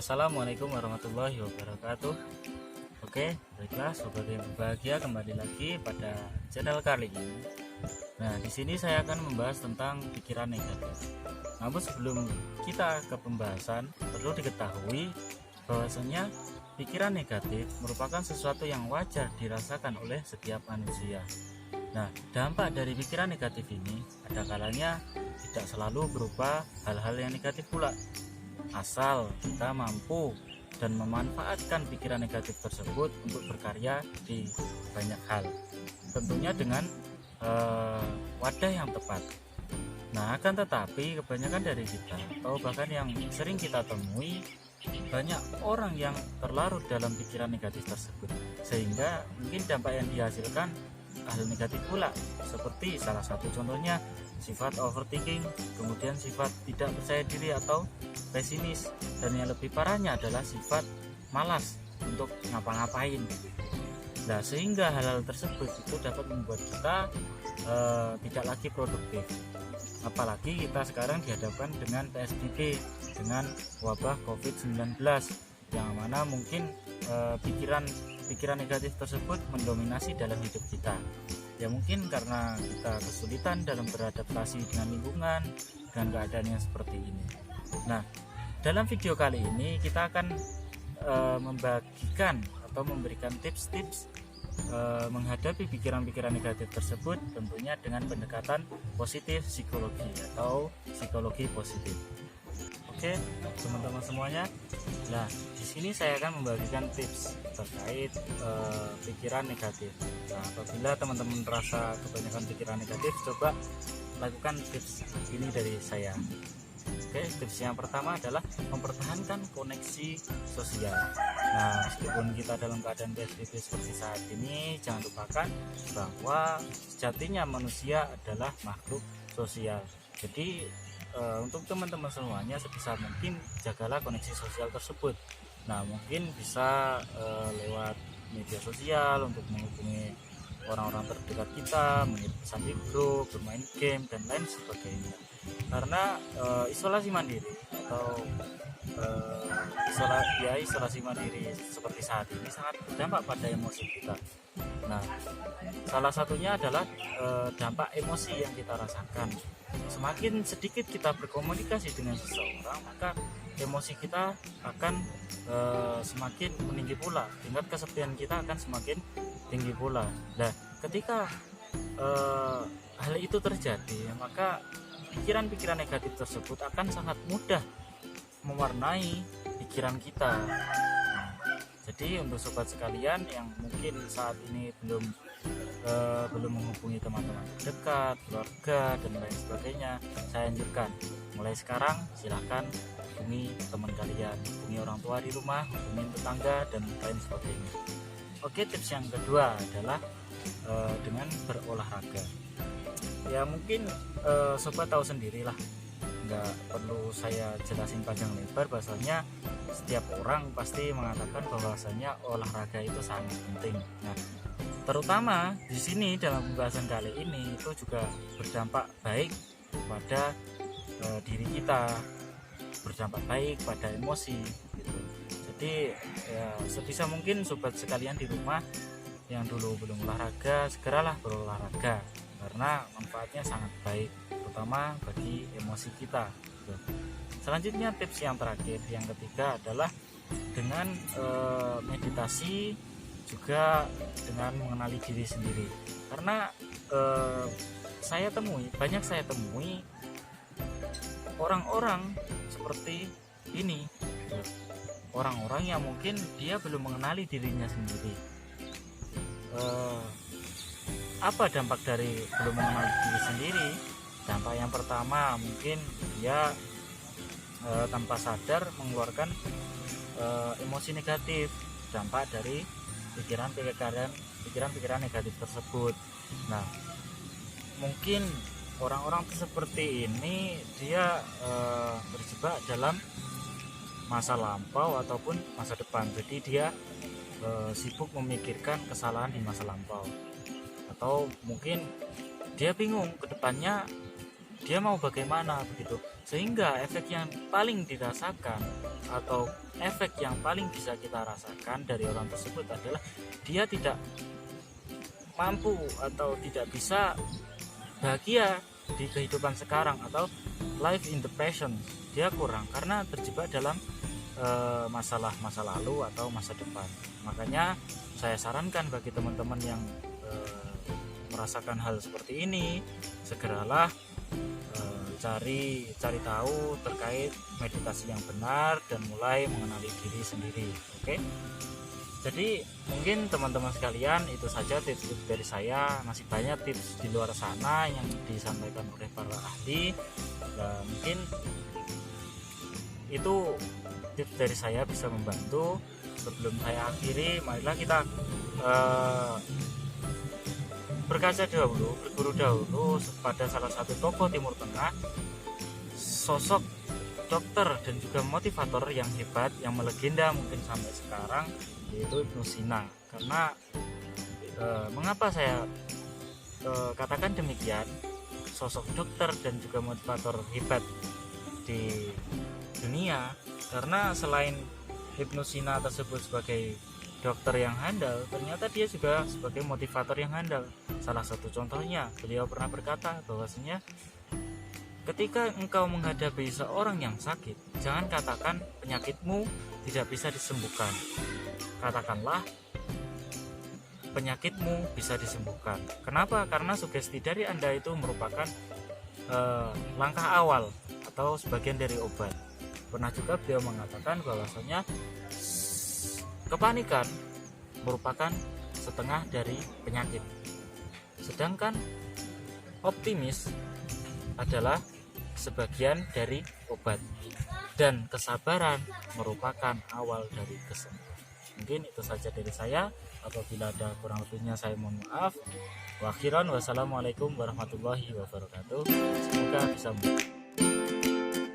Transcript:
Assalamualaikum warahmatullahi wabarakatuh. Oke, baiklah sobat yang berbahagia, kembali lagi pada channel kali ini. Nah, di sini saya akan membahas tentang pikiran negatif. Namun sebelum kita ke pembahasan, perlu diketahui bahwasanya pikiran negatif merupakan sesuatu yang wajar dirasakan oleh setiap manusia. Nah, dampak dari pikiran negatif ini ada kalanya tidak selalu berupa hal-hal yang negatif pula, asal kita mampu dan memanfaatkan pikiran negatif tersebut untuk berkarya di banyak hal, tentunya dengan wadah yang tepat. Nah, akan tetapi kebanyakan dari kita, atau bahkan yang sering kita temui, banyak orang yang terlarut dalam pikiran negatif tersebut, sehingga mungkin dampak yang dihasilkan hal negatif pula, seperti salah satu contohnya sifat overthinking, kemudian sifat tidak percaya diri atau pesimis, dan yang lebih parahnya adalah sifat malas untuk ngapa-ngapain. Nah, sehingga hal-hal tersebut itu dapat membuat kita tidak lagi produktif. Apalagi kita sekarang dihadapkan dengan PSBB, dengan wabah COVID-19, yang mana mungkin pikiran negatif tersebut mendominasi dalam hidup kita. Ya mungkin karena kita kesulitan dalam beradaptasi dengan lingkungan, dengan keadaan yang seperti ini. Nah, dalam video kali ini kita akan membagikan atau memberikan tips-tips menghadapi pikiran-pikiran negatif tersebut, tentunya dengan pendekatan positif psikologi atau psikologi positif. Oke, teman-teman semuanya. Nah, di sini saya akan membagikan tips terkait pikiran negatif. Nah, apabila teman-teman merasa kebanyakan pikiran negatif, coba lakukan tips ini dari saya. Oke, tips yang pertama adalah mempertahankan koneksi sosial. Nah, meskipun kita dalam keadaan PSBB seperti saat ini, jangan lupakan bahwa sejatinya manusia adalah makhluk sosial. Jadi untuk teman-teman semuanya, sebisa mungkin jagalah koneksi sosial tersebut. Nah, mungkin bisa lewat media sosial untuk menghubungi orang-orang terdekat kita, mengirim pesan di grup, bermain game, dan lain sebagainya. Karena isolasi mandiri atau isolasi mandiri seperti saat ini sangat berdampak pada emosi kita. Nah, salah satunya adalah dampak emosi yang kita rasakan. Semakin sedikit kita berkomunikasi dengan seseorang, maka emosi kita akan semakin meninggi pula, tingkat kesepian kita akan semakin tinggi pula. Nah, ketika hal itu terjadi, maka pikiran-pikiran negatif tersebut akan sangat mudah mewarnai pikiran kita. Nah, jadi untuk sobat sekalian yang mungkin saat ini belum menghubungi teman-teman terdekat, keluarga, dan lain sebagainya, saya anjurkan mulai sekarang silahkan hubungi teman kalian, hubungi orang tua di rumah, hubungi tetangga, dan lain sebagainya. Oke, tips yang kedua adalah dengan berolahraga. Ya mungkin sobat tahu sendirilah, nggak perlu saya jelasin panjang lebar, bahwasanya setiap orang pasti mengatakan bahwasanya olahraga itu sangat penting. Nah, terutama di sini dalam pembahasan kali ini itu juga berdampak baik pada diri kita, berdampak baik pada emosi gitu. Jadi ya sebisa mungkin sobat sekalian di rumah yang dulu belum olahraga, segeralah berolahraga karena manfaatnya sangat baik, terutama bagi emosi kita gitu. Selanjutnya tips yang terakhir, yang ketiga adalah dengan meditasi, juga dengan mengenali diri sendiri. Karena banyak saya temui orang-orang seperti ini, orang-orang yang mungkin dia belum mengenali dirinya sendiri. Apa dampak dari belum mengenali diri sendiri? Dampak yang pertama, mungkin dia tanpa sadar mengeluarkan emosi negatif, dampak dari pikiran-pikiran negatif tersebut. Nah, mungkin orang-orang seperti ini dia berjebak dalam masa lampau ataupun masa depan. Jadi dia sibuk memikirkan kesalahan di masa lampau, atau mungkin dia bingung ke depannya dia mau bagaimana begitu. Sehingga efek yang paling dirasakan atau efek yang paling bisa kita rasakan dari orang tersebut adalah dia tidak mampu atau tidak bisa bahagia di kehidupan sekarang, atau life in the present dia kurang karena terjebak dalam masalah masa lalu atau masa depan. Makanya saya sarankan bagi teman-teman yang merasakan hal seperti ini, segeralah cari tahu terkait meditasi yang benar dan mulai mengenali diri sendiri. Oke, jadi mungkin teman-teman sekalian, itu saja tips-tips dari saya. Masih banyak tips di luar sana yang disampaikan oleh para ahli, dan mungkin itu tips dari saya bisa membantu. Sebelum saya akhiri, marilah kita berkaca dahulu, berguru dahulu pada salah satu tokoh Timur Tengah, sosok dokter dan juga motivator yang hebat, yang melegenda mungkin sampai sekarang, yaitu Ibnu Sina. Karena mengapa saya katakan demikian, sosok dokter dan juga motivator hebat di dunia, karena selain Ibnu Sina tersebut sebagai dokter yang handal, ternyata dia juga sebagai motivator yang handal. Salah satu contohnya, beliau pernah berkata bahwasanya ketika engkau menghadapi seorang yang sakit, jangan katakan penyakitmu tidak bisa disembuhkan. Katakanlah penyakitmu bisa disembuhkan. Kenapa? Karena sugesti dari Anda itu merupakan langkah awal atau sebagian dari obat. Pernah juga beliau mengatakan bahwasanya kepanikan merupakan setengah dari penyakit, sedangkan optimis adalah sebagian dari obat, dan kesabaran merupakan awal dari kesembuhan. Mungkin itu saja dari saya. Apabila ada kurang lebihnya saya mohon maaf. Wa akhiran, wassalamualaikum warahmatullahi wabarakatuh. Semoga bisa membantu.